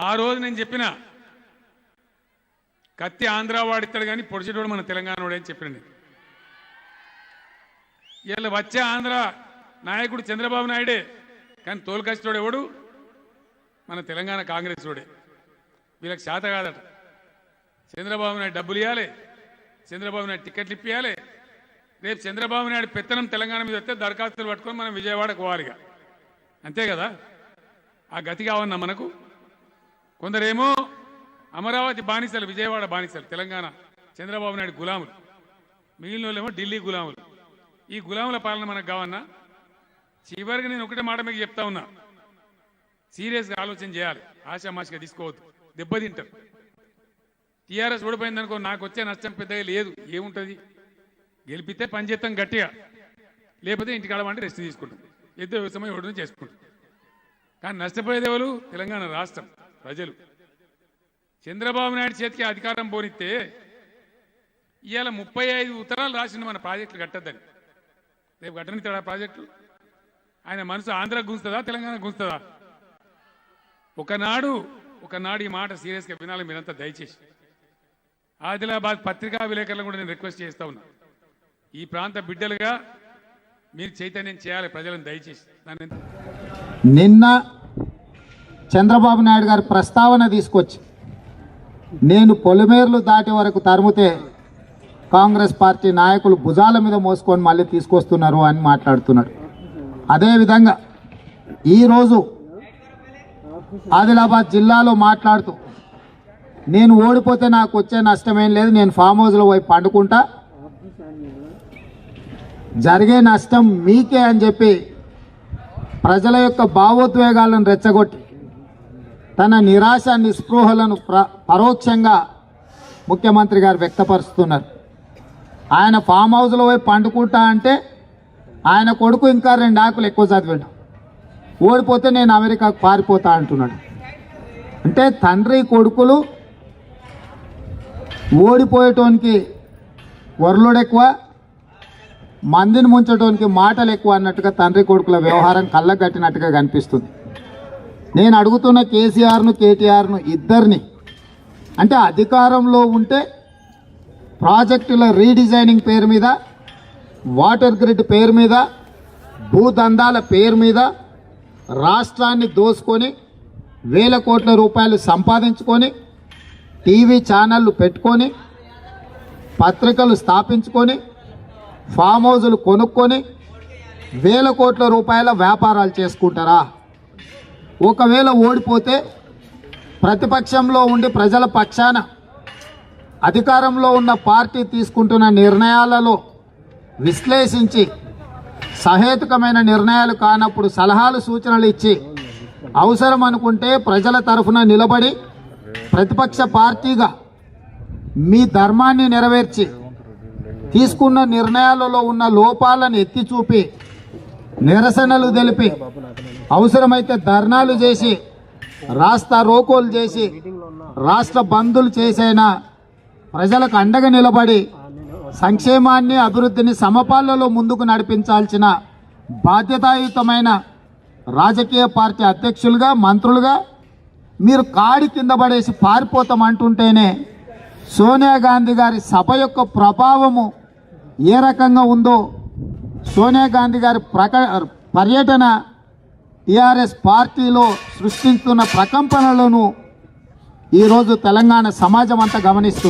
ఆ రోజు నేను చెప్పిన కత్తి ఆంధ్ర వాడిస్తాడు కానీ పొడిచేటోడు మన తెలంగాణ వాడే అని చెప్పిన. ఇలా వచ్చే ఆంధ్ర నాయకుడు చంద్రబాబు నాయుడే కానీ తోలుకష్టోడు ఎవడు మన తెలంగాణ కాంగ్రెస్ వాడే. వీళ్ళకి శాత కాదట. చంద్రబాబు నాయుడు డబ్బులు ఇవ్వాలి, చంద్రబాబు నాయుడు టికెట్లు ఇప్పియాలి. రేపు చంద్రబాబు నాయుడు పెత్తనం తెలంగాణ మీద వస్తే దరఖాస్తులు పట్టుకొని మనం విజయవాడకు పోవాలిగా. అంతే కదా. ఆ గతి కావన్నా మనకు. కొందరేమో అమరావతి బానిసలు, విజయవాడ బానిసలు, తెలంగాణ చంద్రబాబు నాయుడు గులాములు, మిగిలిన వాళ్ళేమో ఢిల్లీ గులాములు. ఈ గులాముల పాలన మనకు కావన్నా. చివరికి నేను ఒకటే మాట మీకు చెప్తా ఉన్నా, సీరియస్గా ఆలోచన చేయాలి. ఆశామాషిగా తీసుకోవద్దు, దెబ్బతింటారు. టీఆర్ఎస్ ఓడిపోయిందనుకో నాకు వచ్చే నష్టం పెద్దగా లేదు. ఏముంటుంది, గెలిపితే పని చేస్తాం గట్టిగా, లేకపోతే ఇంటికి ఆడమంటే రెస్ట్ తీసుకుంటాం, ఎద్దు వ్యవసాయం ఎవరిని చేసుకుంటాం. కానీ నష్టపోయేది ఎవరు? తెలంగాణ రాష్ట్రం ప్రజలు. చంద్రబాబు నాయుడు చేతికి అధికారం పోనిస్తే ఇవాళ 35 ఉత్తరాలు రాసిండు మన ప్రాజెక్టులు కట్టద్దని. రేపు కట్టనిస్తాడా ప్రాజెక్టులు? ఆయన మనసు ఆంధ్ర గుంచుతుందా, తెలంగాణ గుంచుతుందా? ఒకనాడు ఈ మాట సీరియస్గా వినాలి మీరంతా దయచేసి. ఆదిలాబాద్ పత్రికా విలేకరులను కూడా నేను రిక్వెస్ట్ చేస్తా ఉన్నా, ఈ ప్రాంత బిడ్డలుగా మీరు చైతన్యం చేయాలి ప్రజలను దయచేసి. నిన్న చంద్రబాబు నాయుడు గారి ప్రస్తావన తీసుకొచ్చి నేను పొలిమేర్లు దాటి వరకు తరిమితే కాంగ్రెస్ పార్టీ నాయకులు భుజాల మీద మోసుకొని మళ్ళీ తీసుకొస్తున్నారు అని మాట్లాడుతున్నాడు. అదేవిధంగా ఈరోజు ఆదిలాబాద్ జిల్లాలో మాట్లాడుతూ నేను ఓడిపోతే నాకు వచ్చే నష్టమేం లేదు, నేను ఫామ్ హౌస్లో పోయి పండుకుంటా, జరిగే నష్టం మీకే అని చెప్పి ప్రజల యొక్క భావోద్వేగాలను రెచ్చగొట్టి తన నిరాశ నిస్పృహలను పరోక్షంగా ముఖ్యమంత్రి గారు వ్యక్తపరుస్తున్నారు. ఆయన ఫామ్ హౌస్లో పోయి పండుకుంటా అంటే ఆయన కొడుకు ఇంకా 2 ఆకులు ఎక్కువ చదివాడు, ఓడిపోతే నేను అమెరికాకు పారిపోతా అంటున్నాడు. అంటే తండ్రి కొడుకులు ఓడిపోయేటోనికి వరలుడు ఎక్కువ, మందిని ముంచడానికి మాటలు ఎక్కువ అన్నట్టుగా తండ్రి కొడుకుల వ్యవహారం కళ్ళగట్టినట్టుగా కనిపిస్తుంది. నేను అడుగుతున్న కేసీఆర్ను కేటీఆర్ను ఇద్దరిని, అంటే అధికారంలో ఉంటే ప్రాజెక్టుల రీడిజైనింగ్ పేరు మీద, వాటర్ గ్రిడ్ పేరు మీద, భూదందాల పేరు మీద రాష్ట్రాన్ని దోసుకొని వేల కోట్ల రూపాయలు సంపాదించుకొని టీవీ ఛానళ్ళు పెట్టుకొని పత్రికలు స్థాపించుకొని ఫామ్ హౌజులు కొనుక్కొని వేల కోట్ల రూపాయల వ్యాపారాలు చేసుకుంటారా? ఒకవేళ ఓడిపోతే ప్రతిపక్షంలో ఉండి ప్రజల పక్షాన అధికారంలో ఉన్న పార్టీ తీసుకుంటున్న నిర్ణయాలలో విశ్లేషించి సహేతుకమైన నిర్ణయాలు కానప్పుడు సలహాలు సూచనలు ఇచ్చి అవసరం అనుకుంటే ప్రజల తరఫున నిలబడి ప్రతిపక్ష పార్టీగా మీ ధర్మాన్ని నెరవేర్చి తీసుకున్న నిర్ణయాలలో ఉన్న లోపాలను ఎత్తి చూపి నిరసనలు తెలిపి అవసరమైతే ధర్నాలు చేసి రాస్తా రోకోలు చేసి రాష్ట్ర బంధులు చేసైనా ప్రజలకు అండగా నిలబడి సంక్షేమాన్ని అభివృద్ధిని సమపాళ్లలో ముందుకు నడిపించాల్సిన బాధ్యతాయుతమైన రాజకీయ పార్టీ అధ్యక్షులుగా మంత్రులుగా మీరు కాడి కింద పడేసి పారిపోతామంటుంటేనే సోనియా గాంధీ గారి సభ యొక్క ప్రభావము ఏ రకంగా ఉందో, సోనియా గాంధీ గారి పర్యటన టీఆర్ఎస్ పార్టీలో సృష్టిస్తున్న ప్రకంపనలను ఈరోజు తెలంగాణ సమాజం అంతా గమనిస్తుంది.